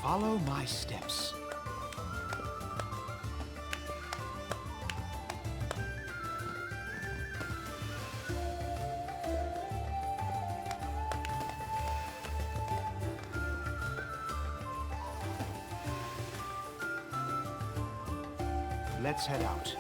Follow my steps. Let's head out.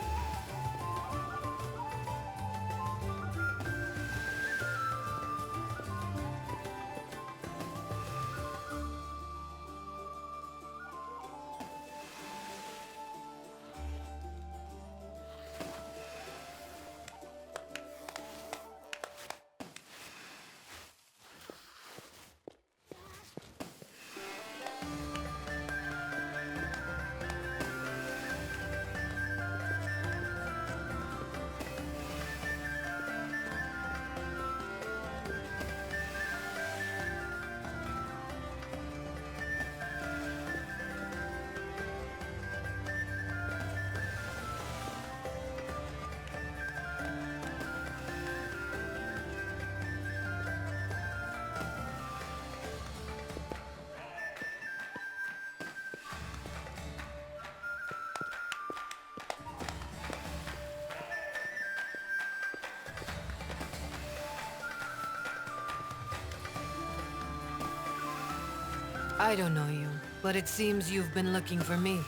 I don't know you, but it seems you've been looking for me.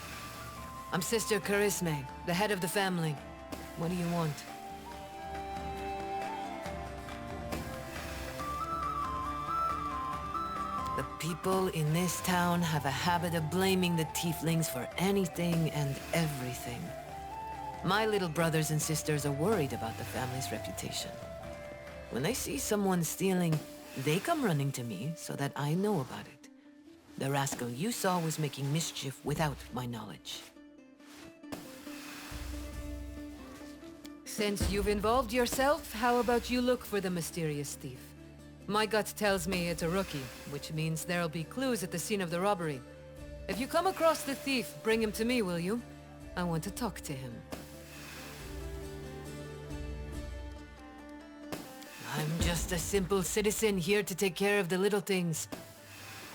I'm Sister Charisme, the head of the family. What do you want? The people in this town have a habit of blaming the tieflings for anything and everything. My little brothers and sisters are worried about the family's reputation. When they see someone stealing, they come running to me so that I know about it. The rascal you saw was making mischief without my knowledge. Since you've involved yourself, how about you look for the mysterious thief? My gut tells me it's a rookie, which means there'll be clues at the scene of the robbery. If you come across the thief, bring him to me, will you? I want to talk to him. I'm just a simple citizen here to take care of the little things.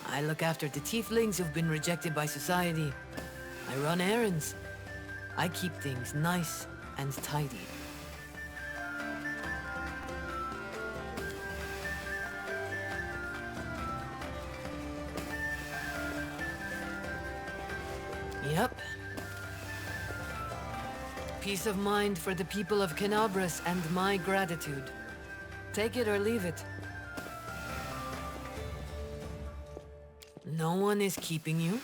I look after the tieflings who've been rejected by society. I run errands. I keep things nice and tidy. Yep. Peace of mind for the people of Canabras and my gratitude. Take it or leave it. No one is keeping you.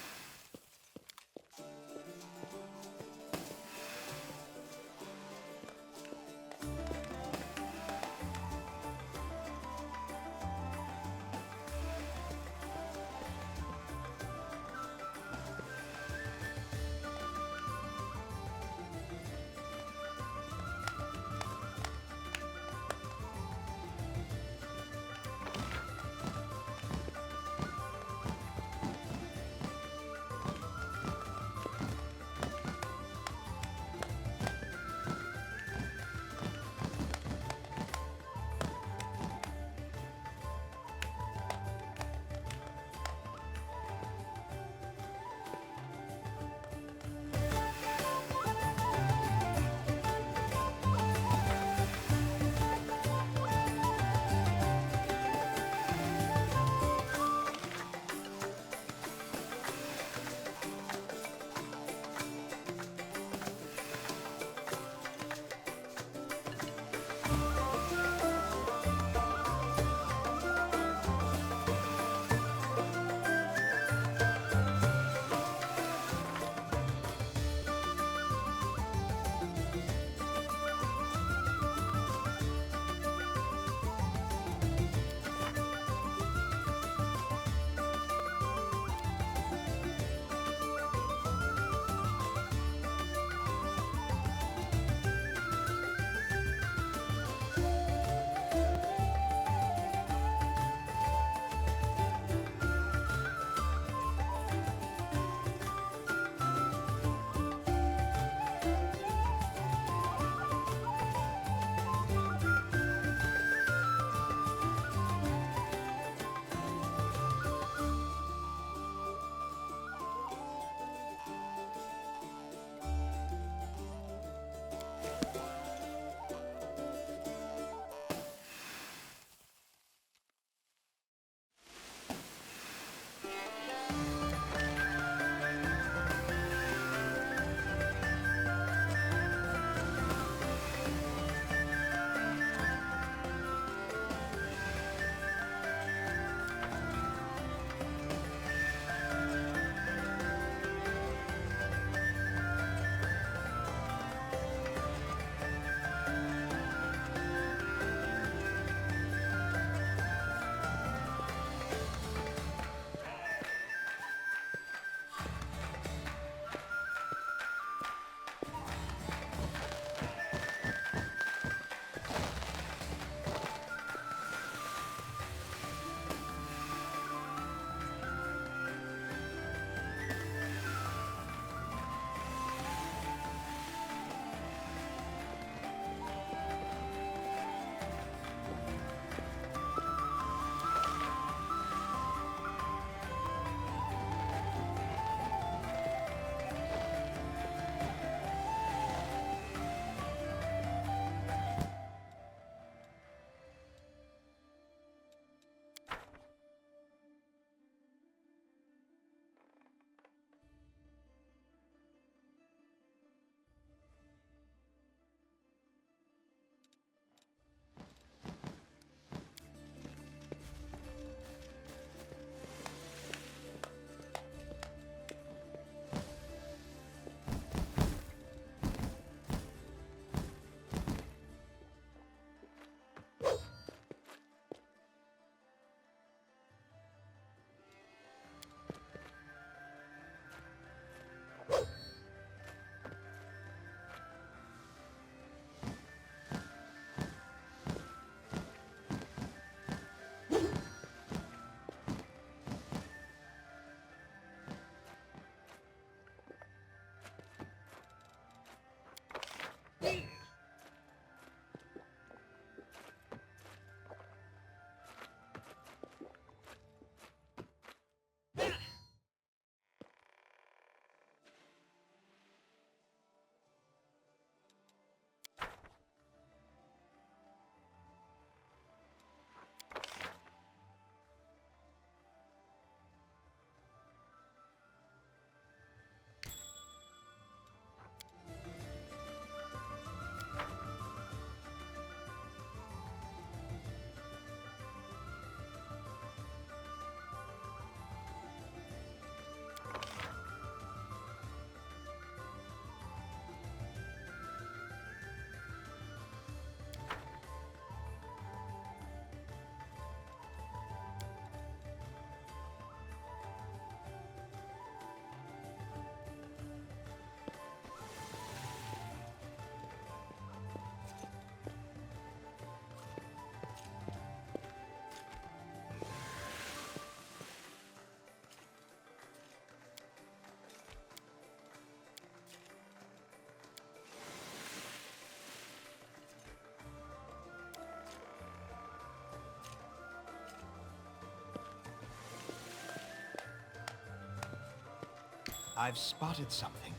I've spotted something.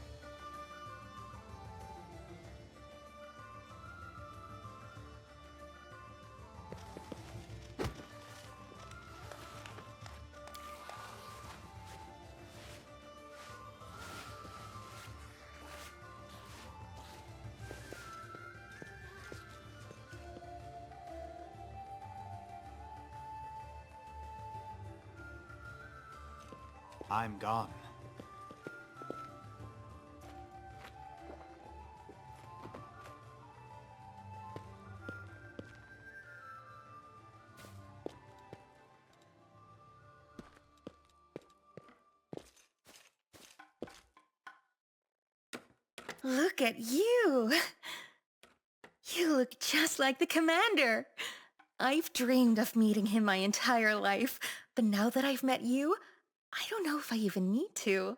I'm gone. Look at you! You look just like the commander. I've dreamed of meeting him my entire life, but now that I've met you, I don't know if I even need to.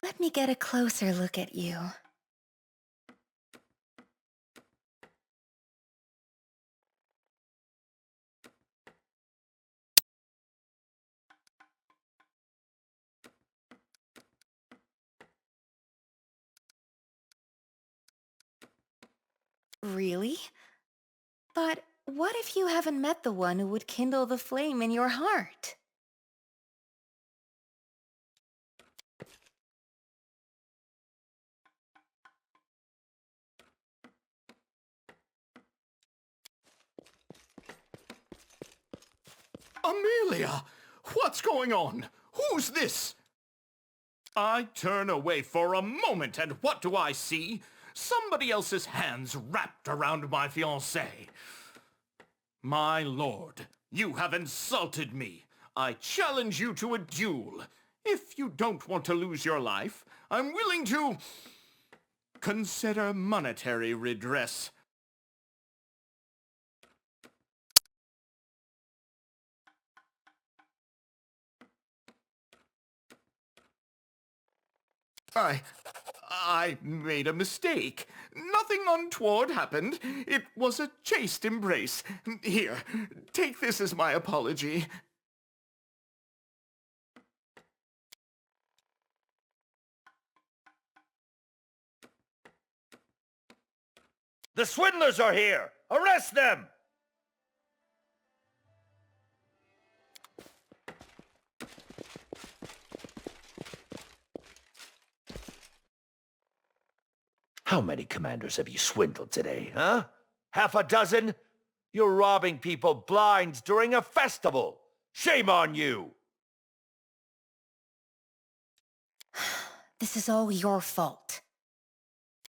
Let me get a closer look at you. Really? But what if you haven't met the one who would kindle the flame in your heart? Amelia! What's going on? Who's this? I turn away for a moment, and what do I see? Somebody else's hands wrapped around my fiancée. My lord, you have insulted me. I challenge you to a duel. If you don't want to lose your life, I'm willing to consider monetary redress. I made a mistake. Nothing untoward happened. It was a chaste embrace. Here, take this as my apology. The swindlers are here! Arrest them! How many commanders have you swindled today, huh? Half a dozen? You're robbing people blind during a festival! Shame on you! This is all your fault.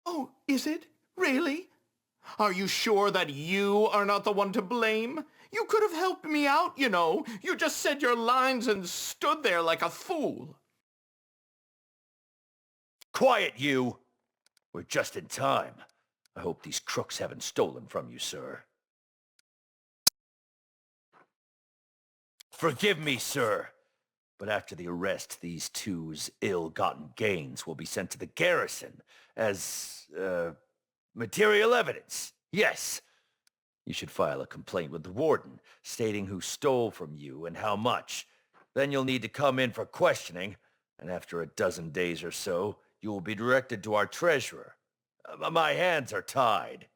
Oh, is it? Really? Are you sure that you are not the one to blame? You could have helped me out, you know. You just said your lines and stood there like a fool. Quiet, you! We're just in time. I hope these crooks haven't stolen from you, sir. Forgive me, sir. But after the arrest, these two's ill-gotten gains will be sent to the garrison as, material evidence. Yes. You should file a complaint with the warden, stating who stole from you and how much. Then you'll need to come in for questioning, and after a dozen days or so, you will be directed to our treasurer. My hands are tied.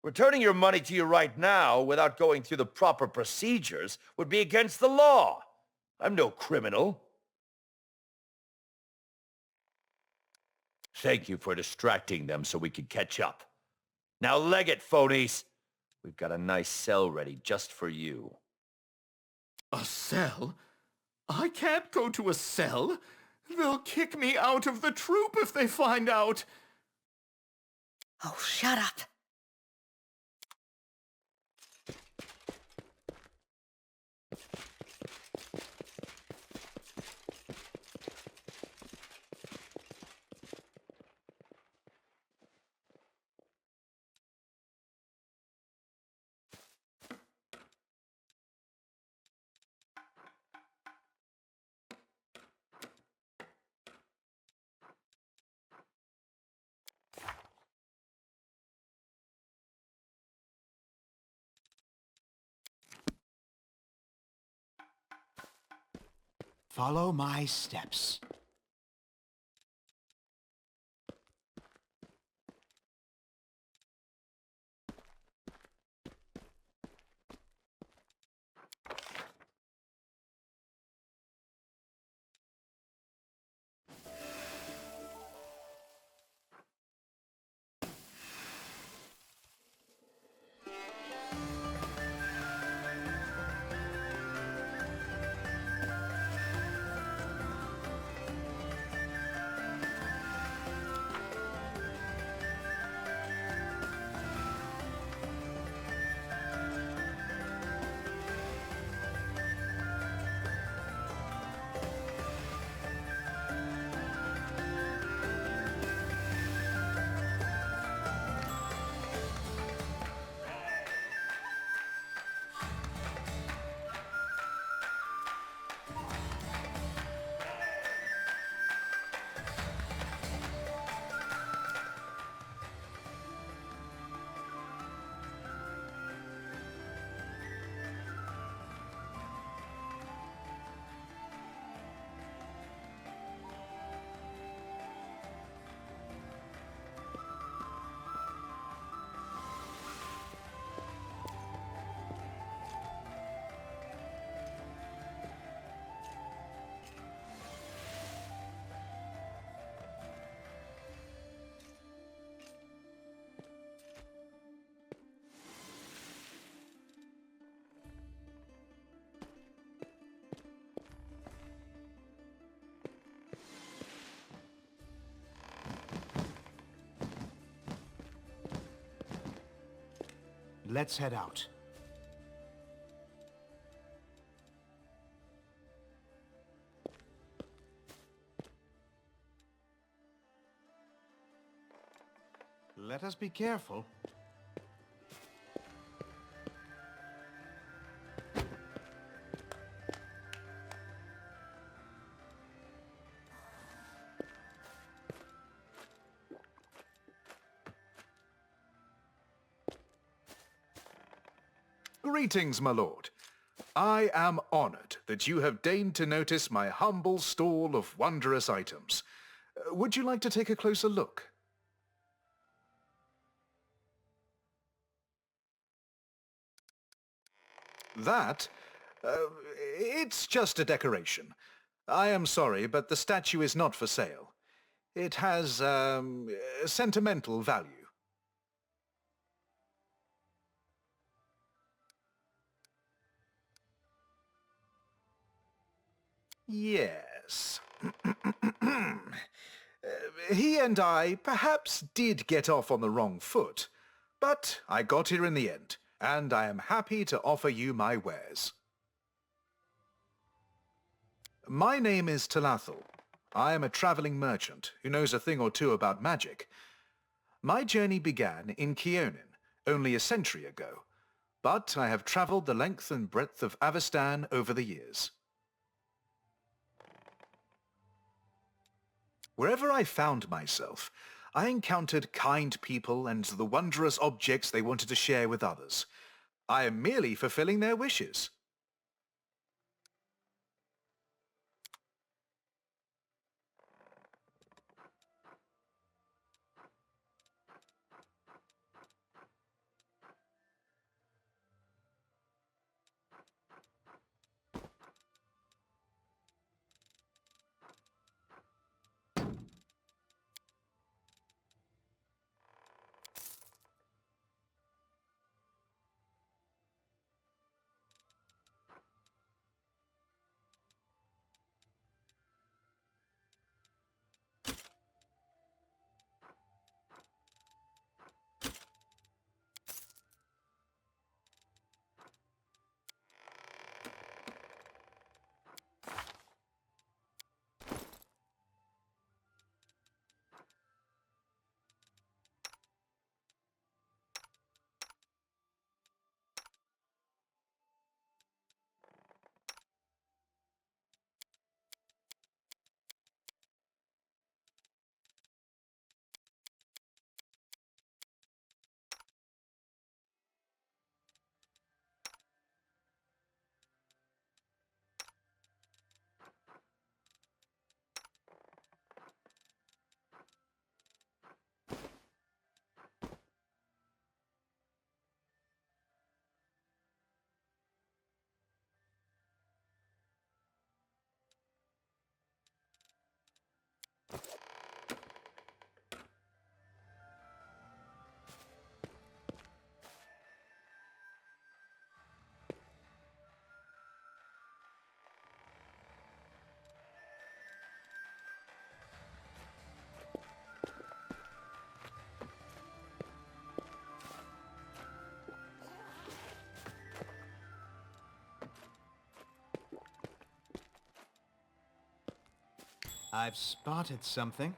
Returning your money to you right now without going through the proper procedures would be against the law. I'm no criminal. Thank you for distracting them so we could catch up. Now leg it, phonies. We've got a nice cell ready just for you. A cell? I can't go to a cell. They'll kick me out of the troop if they find out. Oh, shut up. Follow my steps. Let's head out. Let us be careful. Greetings, my lord. I am honored that you have deigned to notice my humble stall of wondrous items. Would you like to take a closer look? That? It's just a decoration. I am sorry, but the statue is not for sale. It has, sentimental value. Yes. He and I perhaps did get off on the wrong foot, but I got here in the end, and I am happy to offer you my wares. My name is Talathel. I am a traveling merchant who knows a thing or two about magic. My journey began in Keonin only a century ago, but I have traveled the length and breadth of Avestan over the years. Wherever I found myself, I encountered kind people and the wondrous objects they wanted to share with others. I am merely fulfilling their wishes. I've spotted something.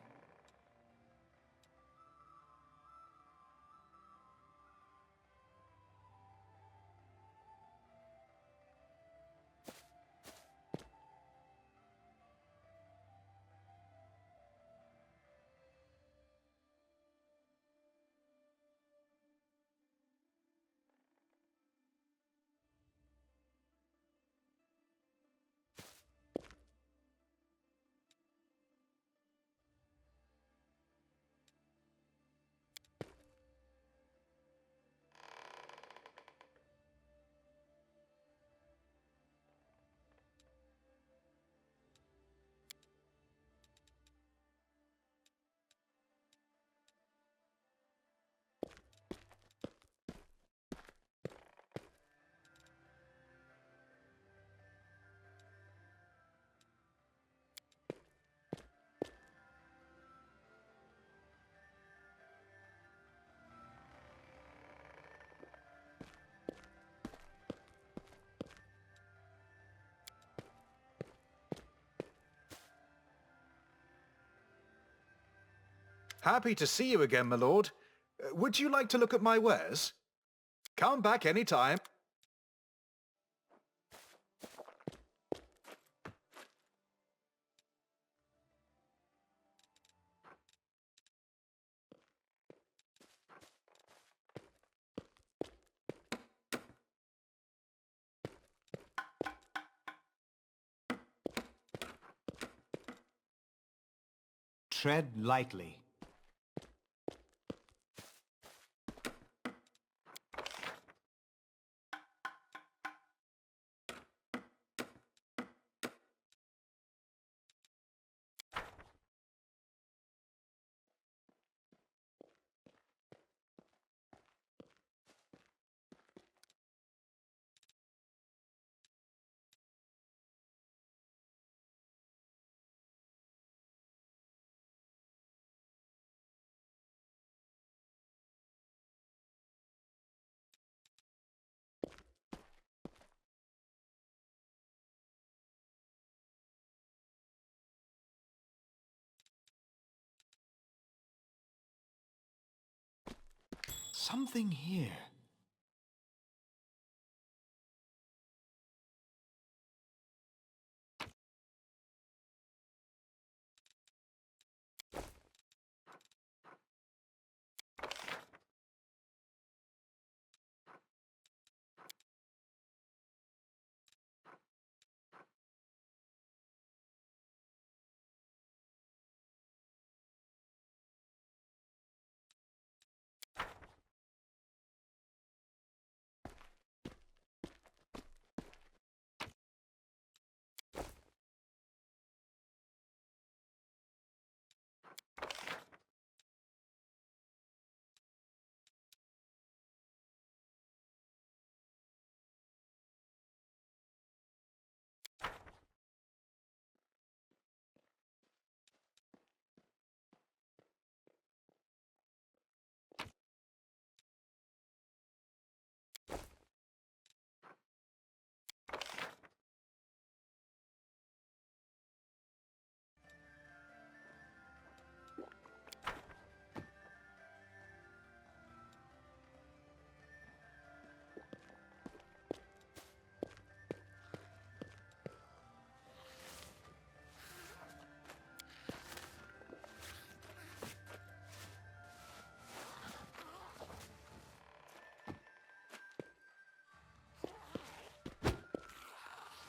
Happy to see you again, my lord. Would you like to look at my wares? Come back any time. Tread lightly. Something here.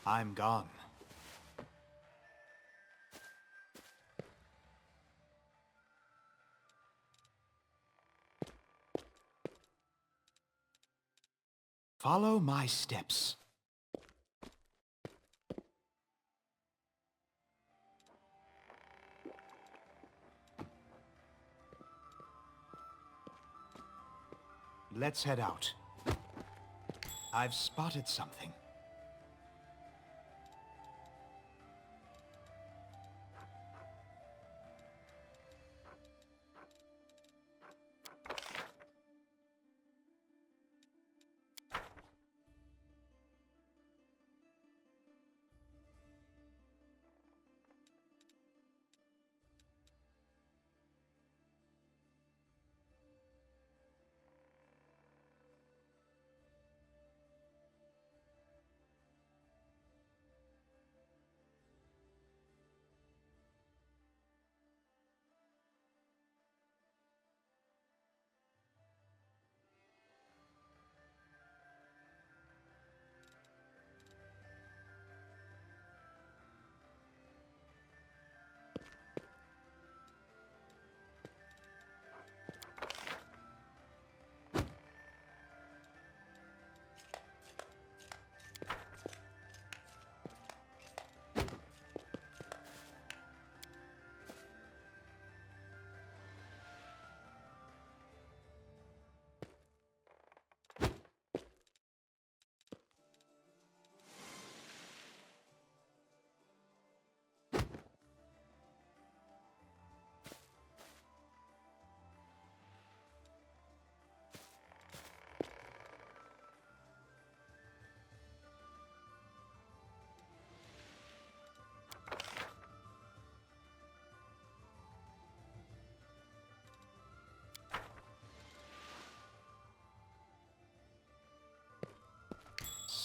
I'm gone. Follow my steps. Let's head out. I've spotted something.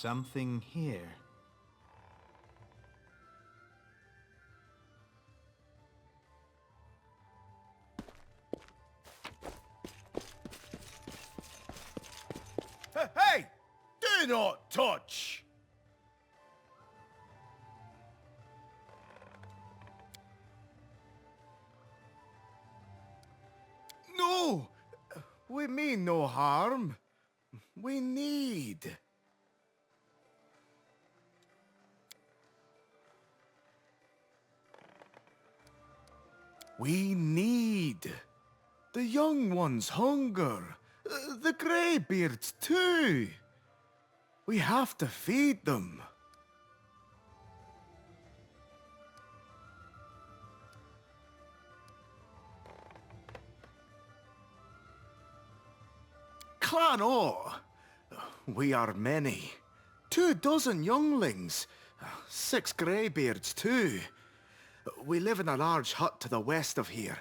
something here. Hey! Do not touch! No! We mean no harm. We need. We need. The young ones hunger. The greybeards too. We have to feed them. Clan O. We are many. 24 younglings. 6 greybeards too. We live in a large hut to the west of here.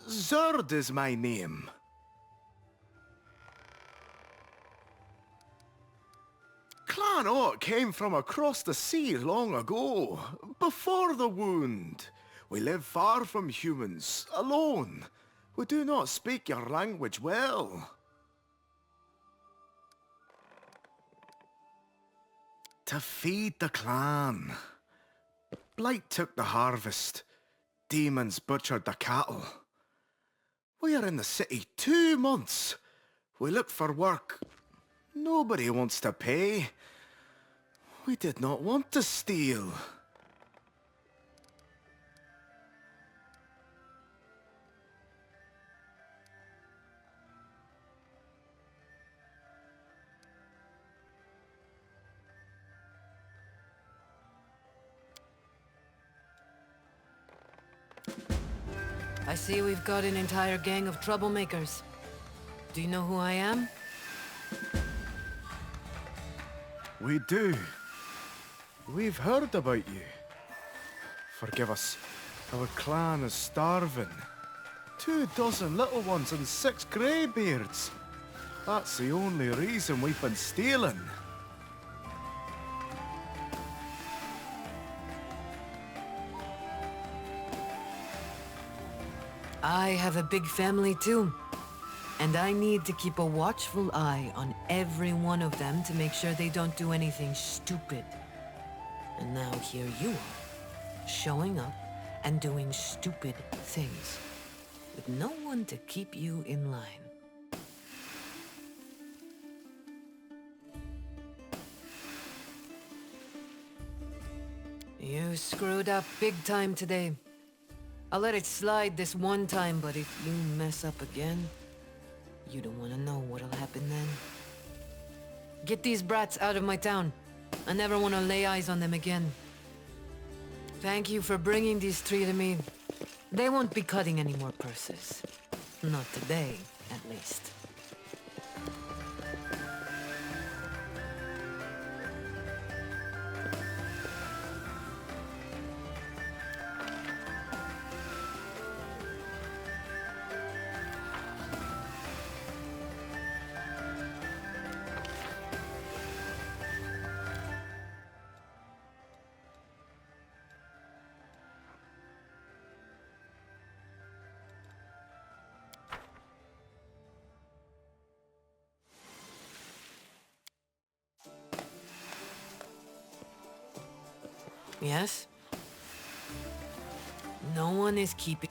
Zerd is my name. Clan O came from across the sea long ago, before the wound. We live far from humans, alone. We do not speak your language well. To feed the clan. Blight took the harvest. Demons butchered the cattle. We are in the city 2 months. We look for work. Nobody wants to pay. We did not want to steal. I see we've got an entire gang of troublemakers. Do you know who I am? We do. We've heard about you. Forgive us. Our clan is starving. 24 little ones and 6 greybeards. That's the only reason we've been stealing. I have a big family too. And I need to keep a watchful eye on every one of them to make sure they don't do anything stupid. And now here you are, showing up and doing stupid things, with no one to keep you in line. You screwed up big time today. I'll let it slide this one time, but if you mess up again, you don't want to know what'll happen then. Get these brats out of my town. I never want to lay eyes on them again. Thank you for bringing these 3 to me. They won't be cutting any more purses. Not today, at least. Yes? No one is keeping...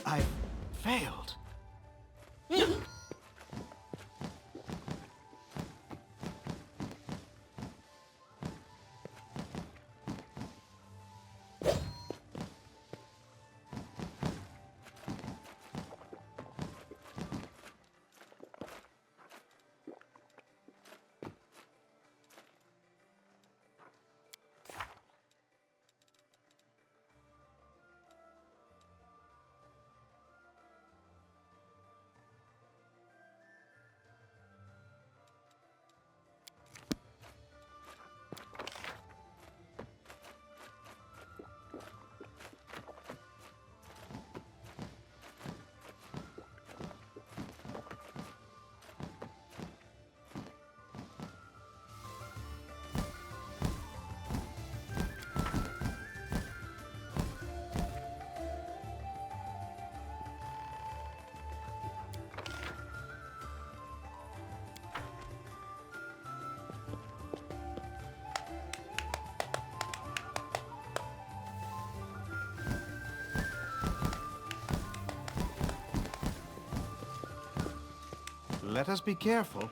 I've failed. Let us be careful.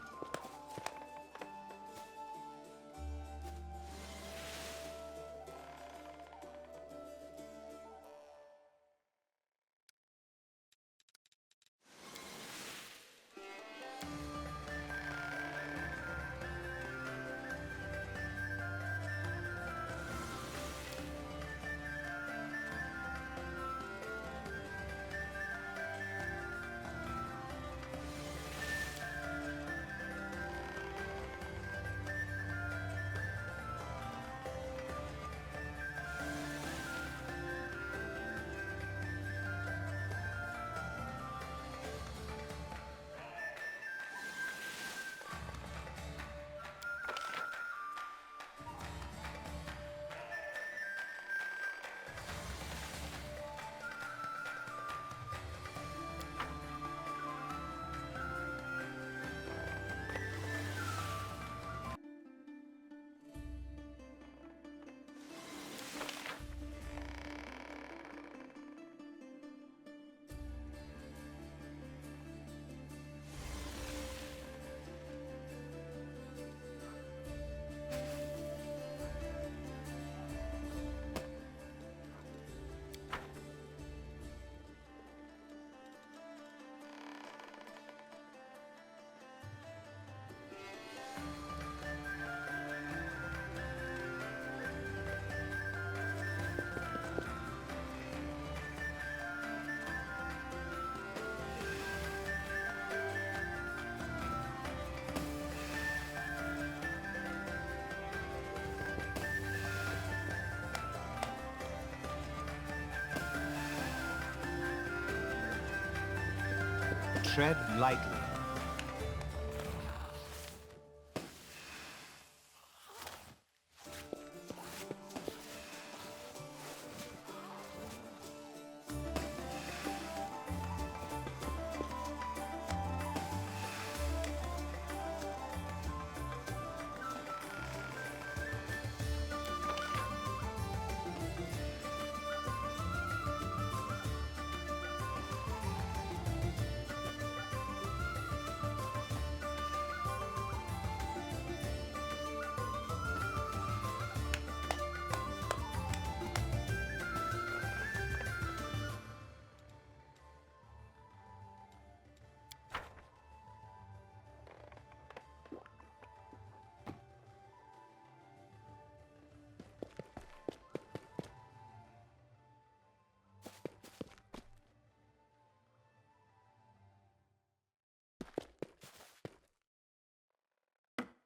Tread lightly.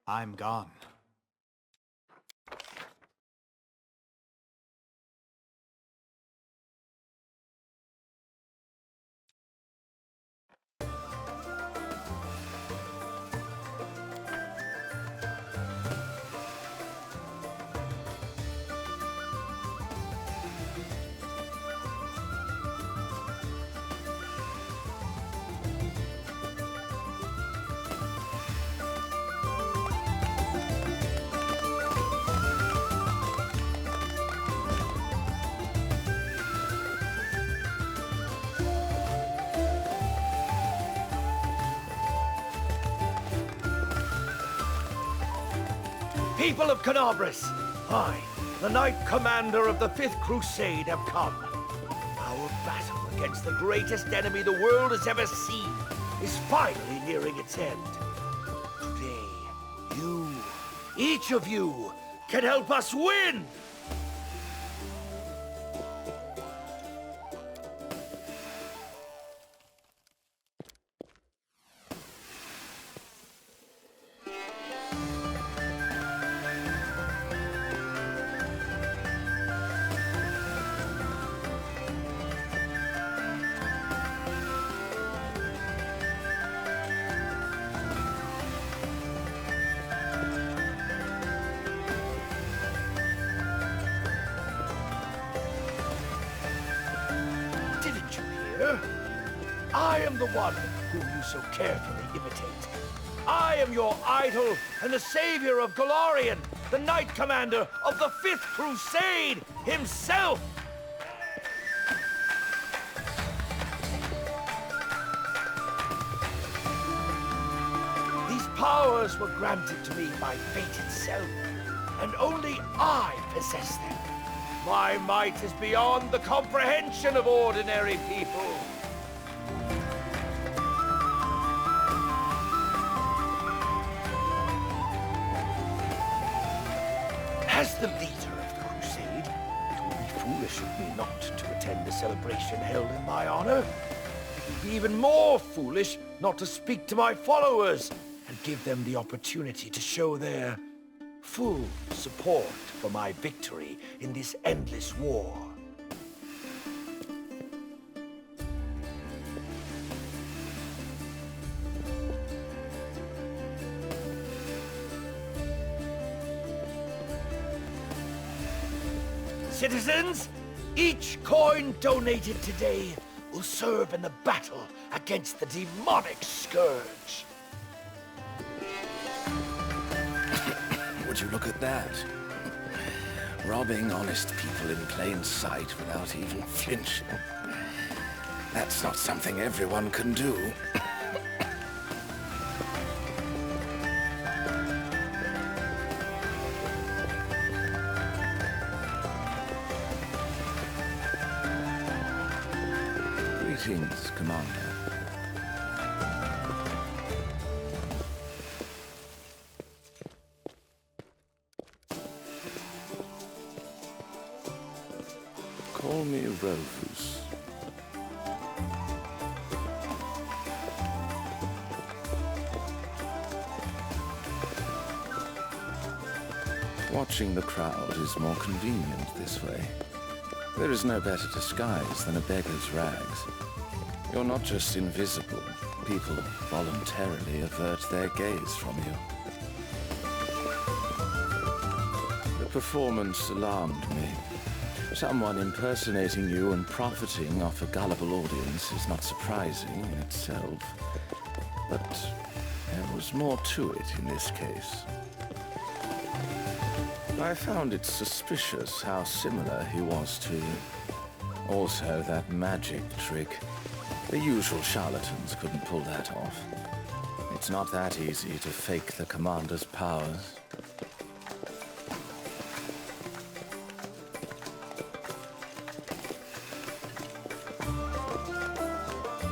I'm gone. People of Canabras, I, the Knight Commander of the 5th Crusade, have come. Our battle against the greatest enemy the world has ever seen is finally nearing its end. Today, you, each of you, can help us win! I am the one whom you so carefully imitate. I am your idol and the savior of Golarion, the Knight Commander of the 5th Crusade himself! These powers were granted to me by fate itself, and only I possess them. My might is beyond the comprehension of ordinary people. As the leader of the Crusade, it would be foolish of me not to attend a celebration held in my honor. It would be even more foolish not to speak to my followers and give them the opportunity to show their full support for my victory in this endless war. Citizens, each coin donated today will serve in the battle against the demonic scourge. Would you look at that? Robbing honest people in plain sight without even flinching. That's not something everyone can do. Greetings, Commander. Call me Rovus. Watching the crowd is more convenient this way. There is no better disguise than a beggar's rags. You're not just invisible. People voluntarily avert their gaze from you. The performance alarmed me. Someone impersonating you and profiting off a gullible audience is not surprising in itself. But there was more to it in this case. I found it suspicious how similar he was to you. Also, that magic trick. The usual charlatans couldn't pull that off. It's not that easy to fake the commander's powers.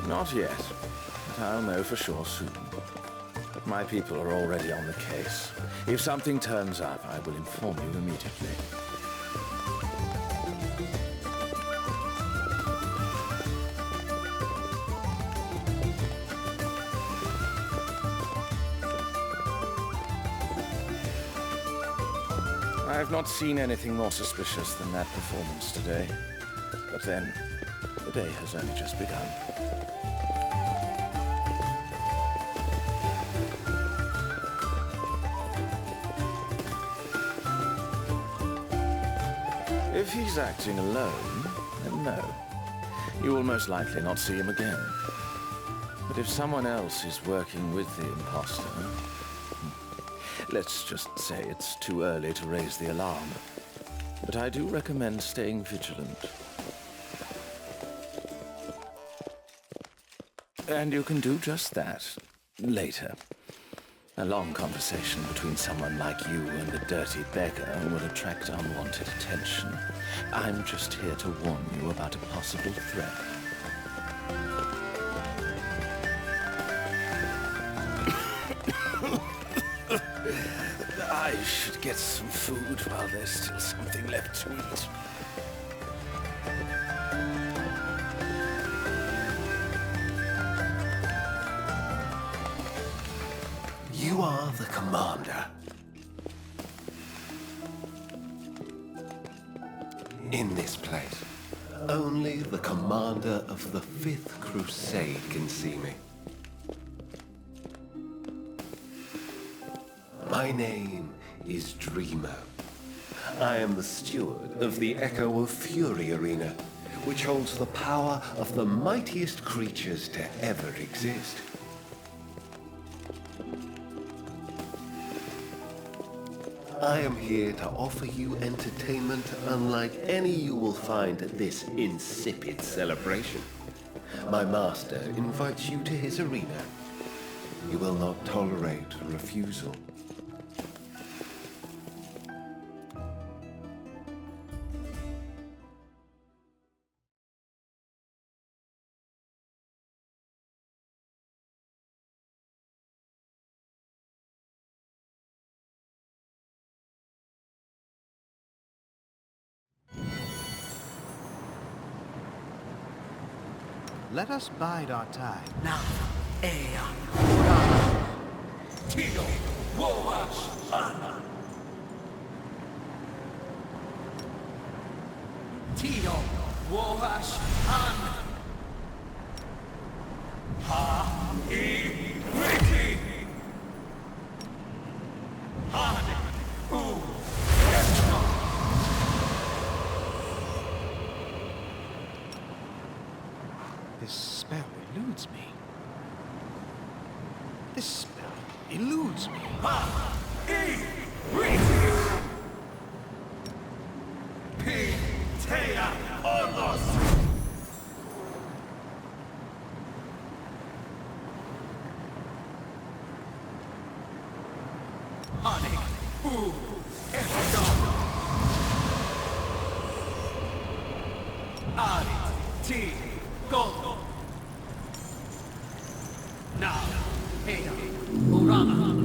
Not yet, but I'll know for sure soon. My people are already on the case. If something turns up, I will inform you immediately. I have not seen anything more suspicious than that performance today. But then, the day has only just begun. If he's acting alone, then no. You will most likely not see him again. But if someone else is working with the imposter, let's just say it's too early to raise the alarm. But I do recommend staying vigilant. And you can do just that later. A long conversation between someone like you and a dirty beggar would attract unwanted attention. I'm just here to warn you about a possible threat. I should get some food while there's still something left to eat. You are the commander. In this place, only the commander of the 5th Crusade can see me. My name is Dreamer. I am the steward of the Echo of Fury Arena, which holds the power of the mightiest creatures to ever exist. I am here to offer you entertainment unlike any you will find at this insipid celebration. My master invites you to his arena. He will not tolerate refusal. Let us bide our time. Now, Aeon, Tio, Woash, Anna. Tio, Woash, Anna. Ha, I, Ricky. Ane, U, This spell eludes me. This spell eludes me. Ha, I, Ricky. P, Tea, Olos. Hanik, U, Esdon. Arit, T, Gold. Now, Hea, Urana.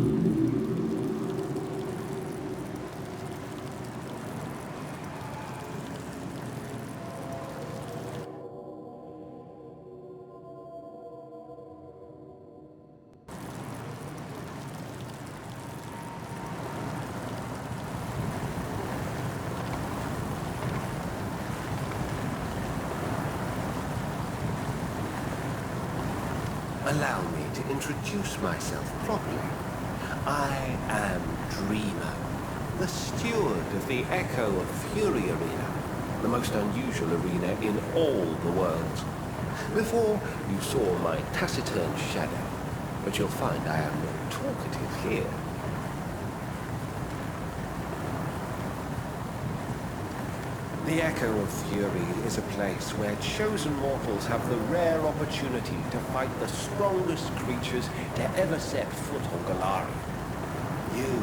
Allow me to introduce myself properly. I am Dreamer, the steward of the Echo of Fury Arena, the most unusual arena in all the worlds. Before, you saw my taciturn shadow, but you'll find I am more talkative here. The Echo of Fury is a place where chosen mortals have the rare opportunity to fight the strongest creatures to ever set foot on Golarion. You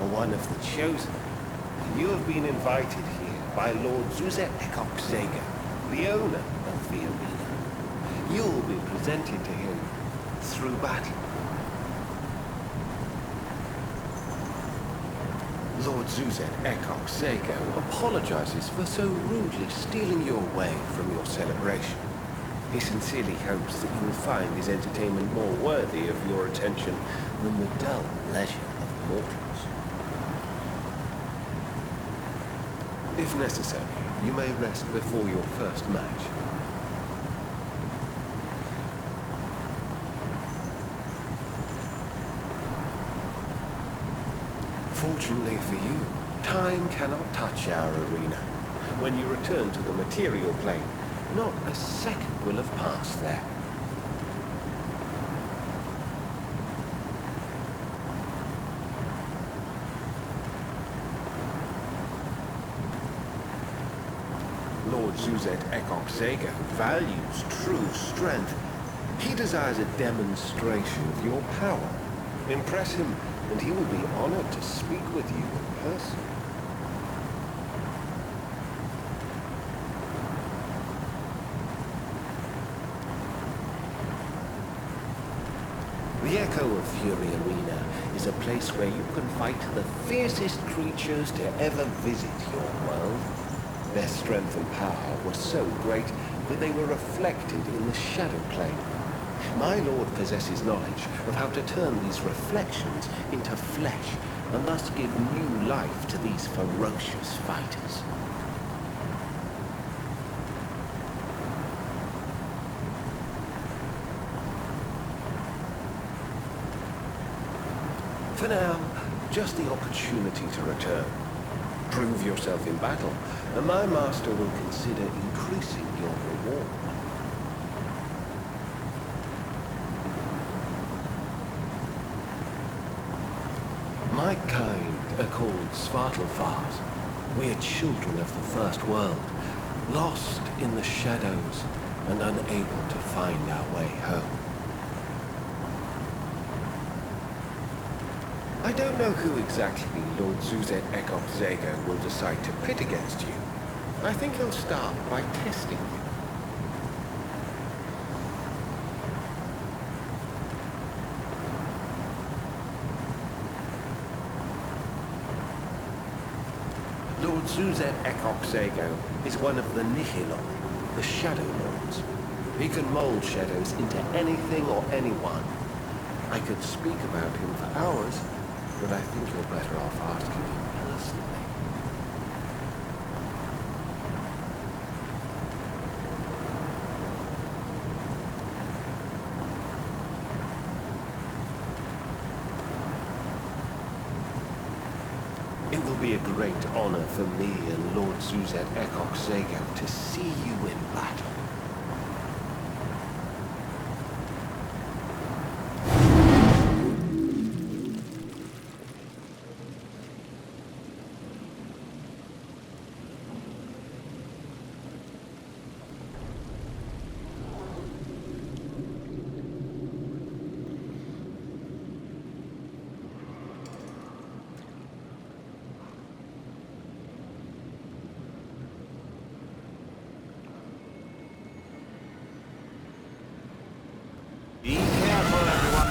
are one of the chosen. You have been invited here by Lord Zuzet Ekok-Zega, the owner of the arena. You will be presented to him through battle. Lord Zuzet Ekok-Zega apologizes for so rudely stealing you away from your celebration. He sincerely hopes that you will find his entertainment more worthy of your attention than the dull leisure of mortals. If necessary, you may rest before your first match. Fortunately for you, time cannot touch our arena. When you return to the material plane, not a second will have passed there. Lord Zuzet Ekok-Zega values true strength. He desires a demonstration of your power. Impress him, and he will be honored to speak with you in person. The Echo of Fury Arena is a place where you can fight the fiercest creatures to ever visit your world. Their strength and power were so great that they were reflected in the shadow plane. My lord possesses knowledge of how to turn these reflections into flesh, and thus give new life to these ferocious fighters. For now, just the opportunity to return. Prove yourself in battle, and my master will consider increasing your reward. My kind are called Svartalfars. We are children of the First World, lost in the shadows and unable to find our way home. I don't know who exactly Lord Zuzet Ekop Zago will decide to pit against you. I think he'll start by testing you. Lord Zuzet Ekop Zago is one of the Nihilon, the Shadow Lords. He can mold shadows into anything or anyone. I could speak about him for hours, but I think you're better off asking him personally. It will be a great honor for me and Lord Zuzet Ekok Zago to see you in battle. Be careful, everyone.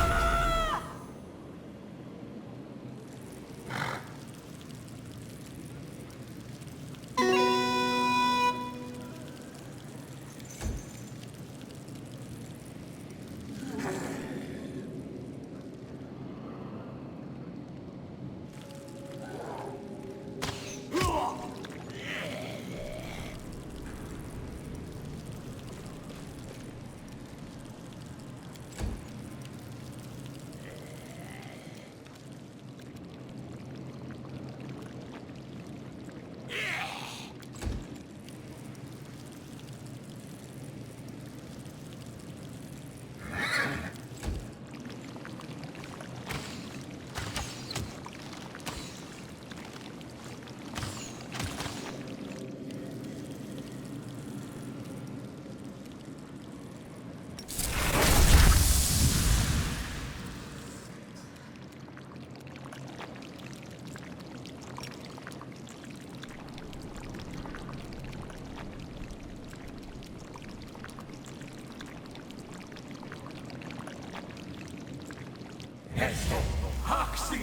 Haxi,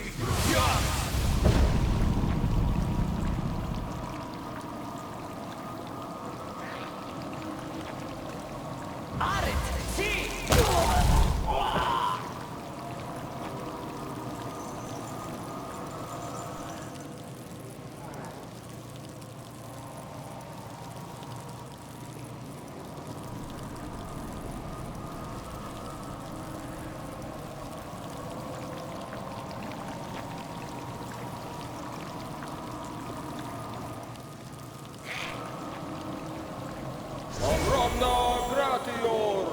Yas! Огромно гратиор!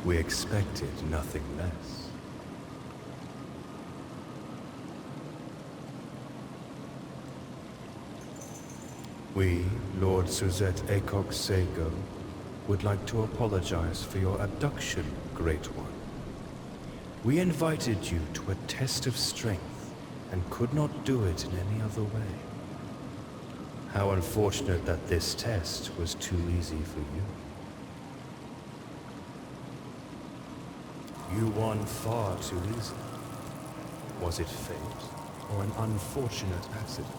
We expected nothing less. We, Lord Suzette Acock Sego, would like to apologize for your abduction, Great One. We invited you to a test of strength and could not do it in any other way. How unfortunate that this test was too easy for you. You won far too easily. Was it fate or an unfortunate accident?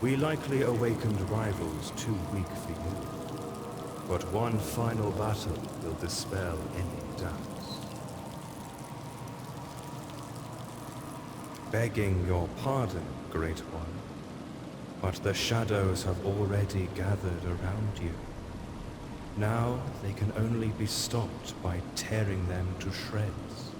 We likely awakened rivals too weak for you. But one final battle will dispel any doubts. Begging your pardon, Great One, but the shadows have already gathered around you. Now they can only be stopped by tearing them to shreds.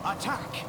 Attack!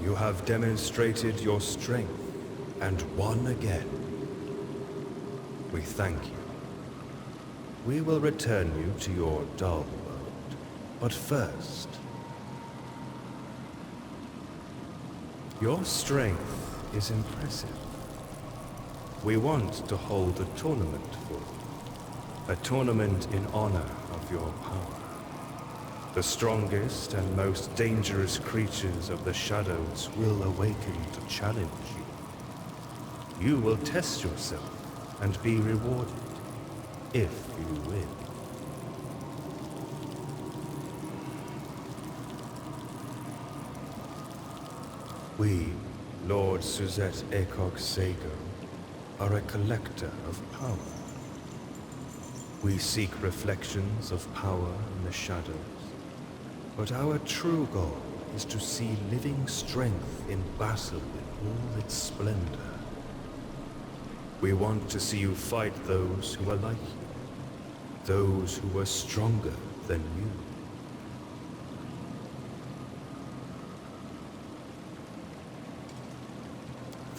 You have demonstrated your strength and won again. We thank you. We will return you to your dull world. But first, your strength is impressive. We want to hold a tournament for you. A tournament in honor of your power. The strongest and most dangerous creatures of the shadows will awaken to challenge you. You will test yourself and be rewarded if you win. We, Lord Suzette Ekok Sego, are a collector of power. We seek reflections of power in the shadows, but our true goal is to see living strength in battle in all its splendor. We want to see you fight those who are like you, those who are stronger than you.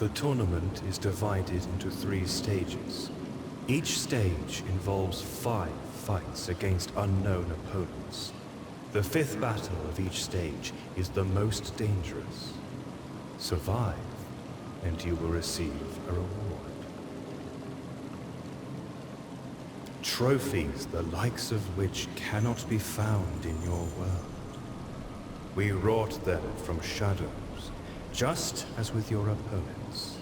The tournament is divided into 3 stages. Each stage involves 5 fights against unknown opponents. The 5th battle of each stage is the most dangerous. Survive, and you will receive a reward. Trophies the likes of which cannot be found in your world. We wrought them from shadows, just as with your opponents.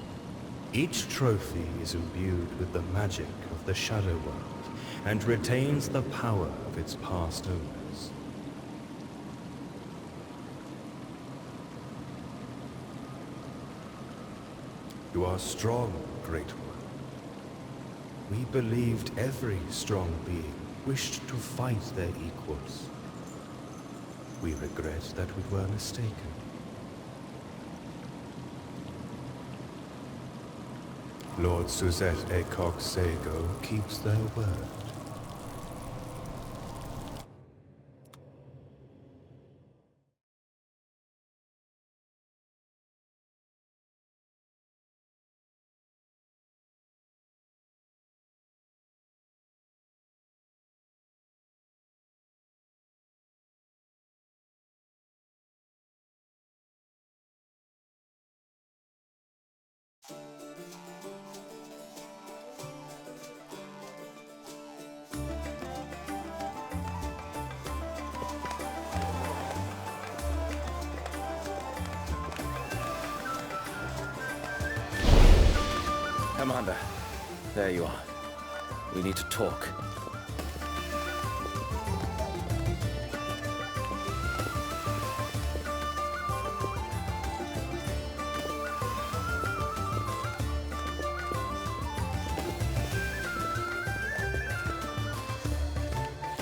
Each trophy is imbued with the magic of the Shadow World, and retains the power of its past owners. You are strong, Great One. We believed every strong being wished to fight their equals. We regret that we were mistaken. Lord Suzette Acock Sago keeps their word. Commander, there you are. We need to talk.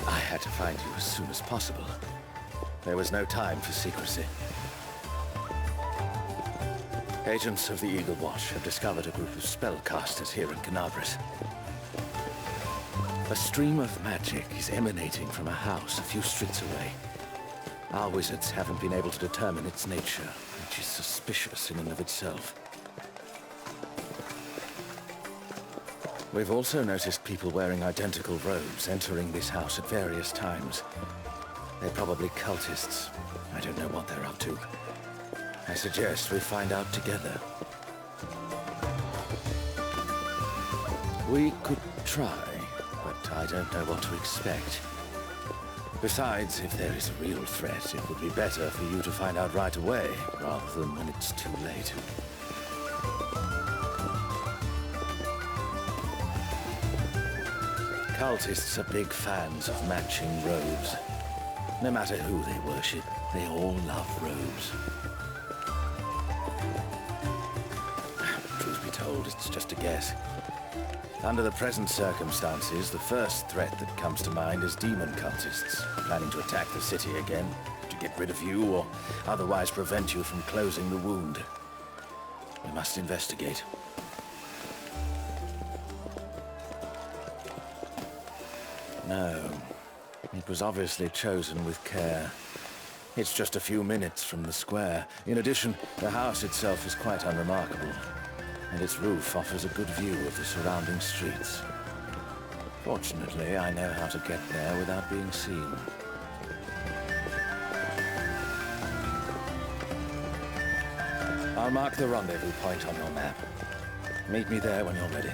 I had to find you as soon as possible. There was no time for secrecy. Agents of the Eagle Watch have discovered a group of spellcasters here in Canabris. A stream of magic is emanating from a house a few streets away. Our wizards haven't been able to determine its nature, which is suspicious in and of itself. We've also noticed people wearing identical robes entering this house at various times. They're probably cultists. I don't know what they're up to. I suggest we find out together. We could try, but I don't know what to expect. Besides, if there is a real threat, it would be better for you to find out right away, rather than when it's too late. Cultists are big fans of matching robes. No matter who they worship, they all love robes. Truth be told, it's just a guess. Under the present circumstances, the first threat that comes to mind is demon cultists, planning to attack the city again, to get rid of you or otherwise prevent you from closing the wound. We must investigate. No, it was obviously chosen with care. It's just a few minutes from the square. In addition, the house itself is quite unremarkable, and its roof offers a good view of the surrounding streets. Fortunately, I know how to get there without being seen. I'll mark the rendezvous point on your map. Meet me there when you're ready.